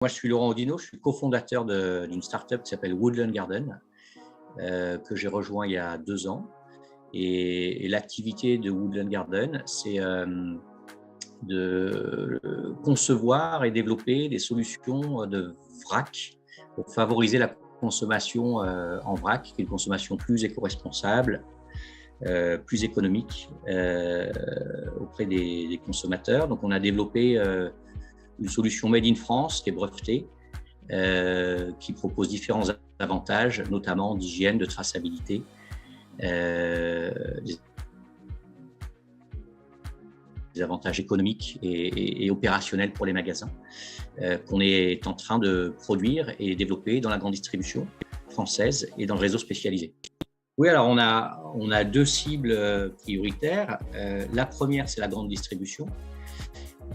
Moi, je suis Laurent Audino, je suis cofondateur d'une startup qui s'appelle Woodland Garden, que j'ai rejoint il y a 2 ans. Et l'activité de Woodland Garden, c'est de concevoir et développer des solutions de vrac pour favoriser la consommation en vrac, qui est une consommation plus éco-responsable, plus économique auprès des consommateurs. Donc, on a développé une solution made in France qui est brevetée, qui propose différents avantages, notamment d'hygiène, de traçabilité, des avantages économiques et opérationnels pour les magasins, qu'on est en train de produire et développer dans la grande distribution française et dans le réseau spécialisé. Oui, alors on a 2 cibles prioritaires. La première, c'est la grande distribution.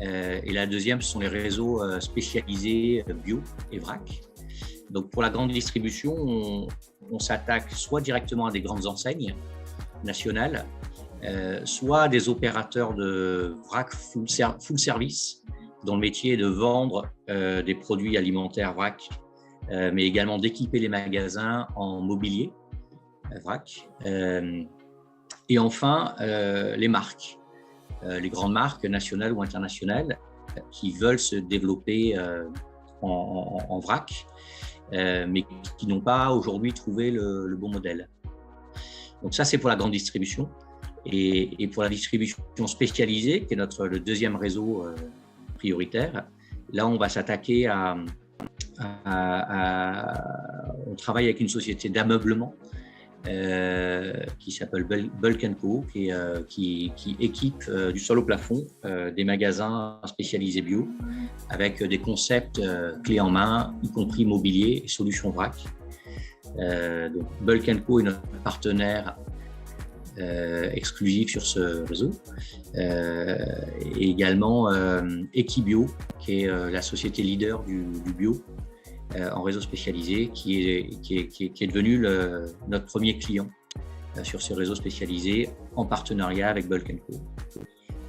Et la deuxième, ce sont les réseaux spécialisés bio et vrac. Donc pour la grande distribution, on s'attaque soit directement à des grandes enseignes nationales, soit à des opérateurs de vrac full service, dont le métier est de vendre des produits alimentaires vrac, mais également d'équiper les magasins en mobilier vrac. Et enfin, les marques. Les grandes marques nationales ou internationales qui veulent se développer en vrac, mais qui n'ont pas aujourd'hui trouvé le bon modèle. Donc ça, c'est pour la grande distribution. Et pour la distribution spécialisée, qui est le deuxième réseau prioritaire, là, on va s'attaquer on travaille avec une société d'ameublement qui s'appelle Bulk & Co, qui équipe du sol au plafond des magasins spécialisés bio avec des concepts clés en main, y compris mobilier et solutions vrac. Donc Bulk & Co est notre partenaire exclusif sur ce réseau. Et également Equibio, qui est la société leader du bio en réseau spécialisé, qui est devenu notre premier client sur ce réseau spécialisé en partenariat avec Bulk & Co.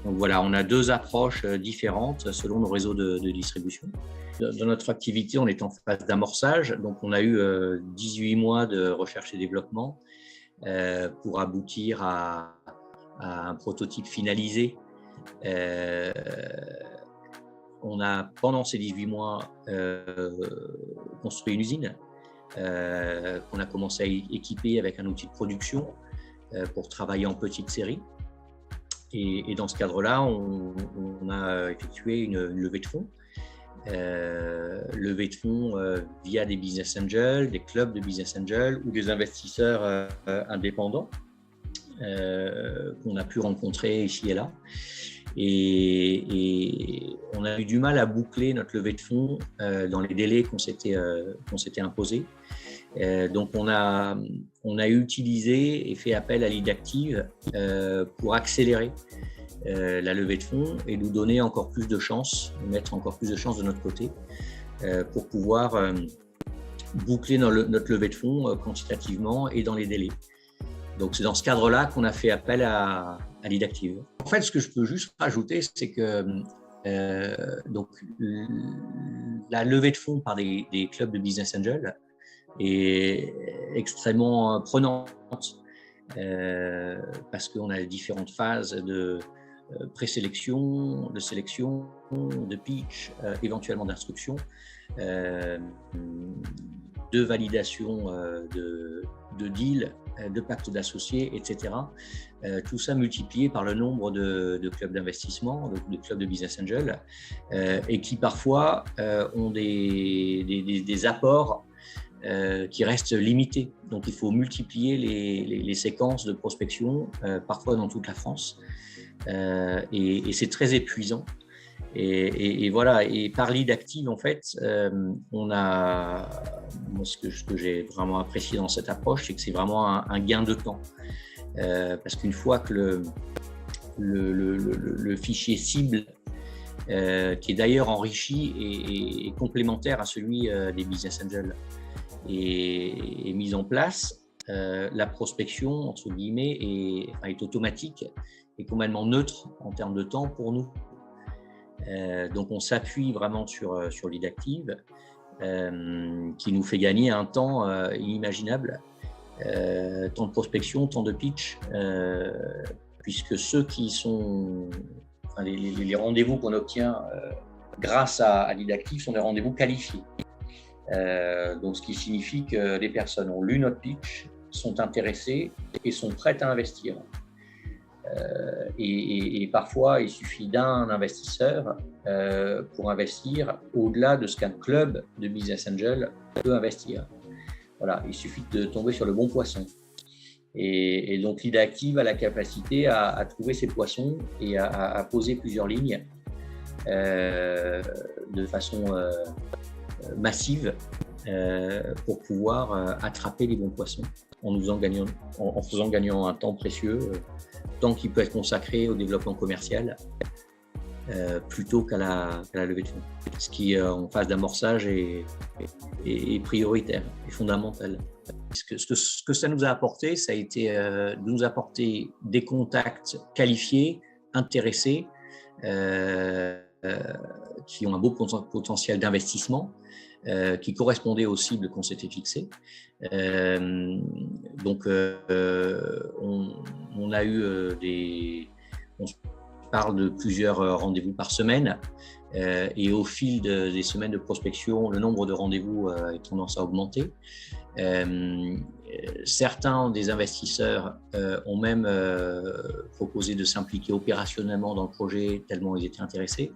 Donc voilà, on a 2 approches différentes selon nos réseaux de distribution. Dans notre activité, on est en phase d'amorçage, donc on a eu 18 mois de recherche et développement pour aboutir à un prototype finalisé. On a, pendant ces 18 mois, construit une usine qu'on a commencé à équiper avec un outil de production pour travailler en petite série. Et dans ce cadre-là, on a effectué une levée de fonds. Levée de fonds via des business angels, des clubs de business angels ou des investisseurs indépendants qu'on a pu rencontrer ici et là. Et on a eu du mal à boucler notre levée de fonds dans les délais qu'on s'était imposés. Donc on a utilisé et fait appel à l'IDActive pour accélérer la levée de fonds et nous donner encore plus de chances, mettre encore plus de chances de notre côté pour pouvoir boucler notre levée de fonds quantitativement et dans les délais. Donc c'est dans ce cadre-là qu'on a fait appel à l'IDActive. En fait, ce que je peux juste rajouter, c'est que donc, la levée de fonds par des clubs de business angels est extrêmement prenante parce qu'on a différentes phases de présélection, de sélection, de pitch, éventuellement d'instruction, de validation de deal, de pacte d'associés, etc. Tout ça multiplié par le nombre de clubs d'investissement, de clubs de business angels, et qui parfois ont des apports qui restent limités. Donc il faut multiplier les séquences de prospection, parfois dans toute la France, et c'est très épuisant. Et voilà, et par l'IDActive, en fait, moi, ce que j'ai vraiment apprécié dans cette approche, c'est que c'est vraiment un gain de temps. Parce qu'une fois que le fichier cible, qui est d'ailleurs enrichi et complémentaire à celui des business angels, est mis en place, la prospection, entre guillemets, est automatique et complètement neutre en termes de temps pour nous. Donc, on s'appuie vraiment sur Lead Active, qui nous fait gagner un temps inimaginable, temps de prospection, temps de pitch, puisque ceux qui sont, enfin, les rendez-vous qu'on obtient grâce à Lead Active sont des rendez-vous qualifiés. Donc, ce qui signifie que les personnes ont lu notre pitch, sont intéressées et sont prêtes à investir. Et parfois, il suffit d'un investisseur pour investir au-delà de ce qu'un club de Business Angel peut investir. Voilà, il suffit de tomber sur le bon poisson. Et donc, Lead Active a la capacité à trouver ces poissons et à poser plusieurs lignes de façon massive pour pouvoir attraper les bons poissons en faisant gagner un temps précieux, temps qui peut être consacré au développement commercial plutôt qu'à la levée de fonds. Ce qui, en phase d'amorçage, est prioritaire et fondamental. Ce que ça nous a apporté, ça a été de nous apporter des contacts qualifiés, intéressés, qui ont un beau potentiel d'investissement, qui correspondaient aux cibles qu'on s'était fixées. Donc, on a eu on parle de plusieurs rendez-vous par semaine, et au fil des semaines de prospection, le nombre de rendez-vous a tendance à augmenter. Certains des investisseurs ont même proposé de s'impliquer opérationnellement dans le projet tellement ils étaient intéressés.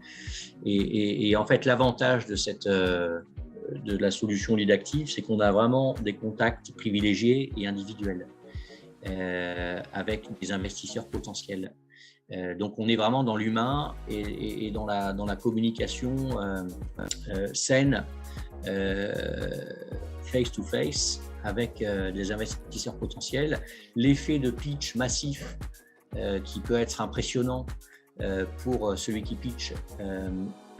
Et en fait, l'avantage de la solution Lead Active, c'est qu'on a vraiment des contacts privilégiés et individuels avec des investisseurs potentiels. Donc, on est vraiment dans l'humain et dans la communication saine, face-to-face, avec des investisseurs potentiels. L'effet de pitch massif qui peut être impressionnant pour celui qui pitch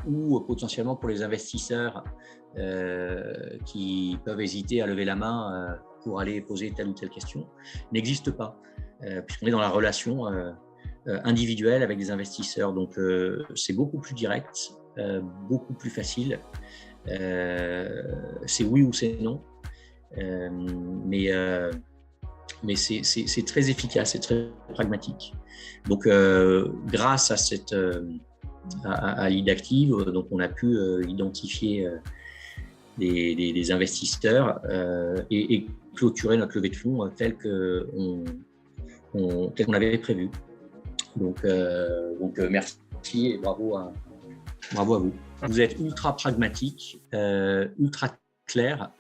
ou potentiellement pour les investisseurs qui peuvent hésiter à lever la main pour aller poser telle ou telle question, n'existe pas, puisqu'on est dans la relation individuelle avec des investisseurs. Donc, c'est beaucoup plus direct, beaucoup plus facile. C'est oui ou c'est non. Mais c'est très efficace, c'est très pragmatique. Donc, grâce à Lead Active, donc on a pu identifier des investisseurs et clôturer notre levée de fonds tel qu'on avait prévu. Donc merci et bravo à vous. Vous êtes ultra pragmatique, ultra clair,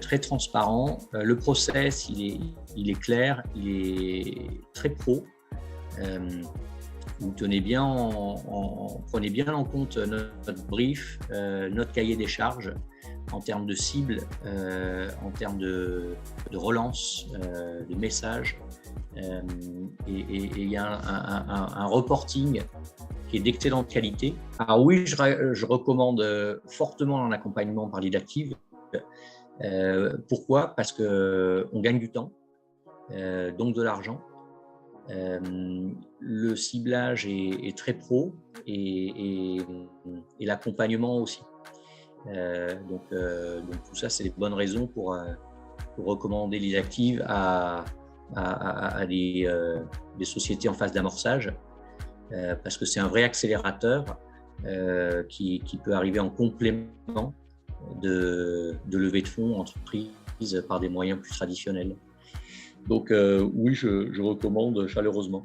très transparent. Le process, il est clair, il est très pro. Vous prenez bien en compte notre brief, notre cahier des charges en termes de cibles, en termes de relance, de messages. Et il y a un reporting qui est d'excellente qualité. Alors oui, je recommande fortement un accompagnement par Lead Active. Pourquoi ? Parce qu'on gagne du temps, donc de l'argent. Le ciblage est très pro et l'accompagnement aussi. Donc tout ça, c'est des bonnes raisons pour recommander Lead Active à des sociétés en phase d'amorçage, parce que c'est un vrai accélérateur qui peut arriver en complément de levée de fonds entreprises par des moyens plus traditionnels. Donc oui, je recommande chaleureusement.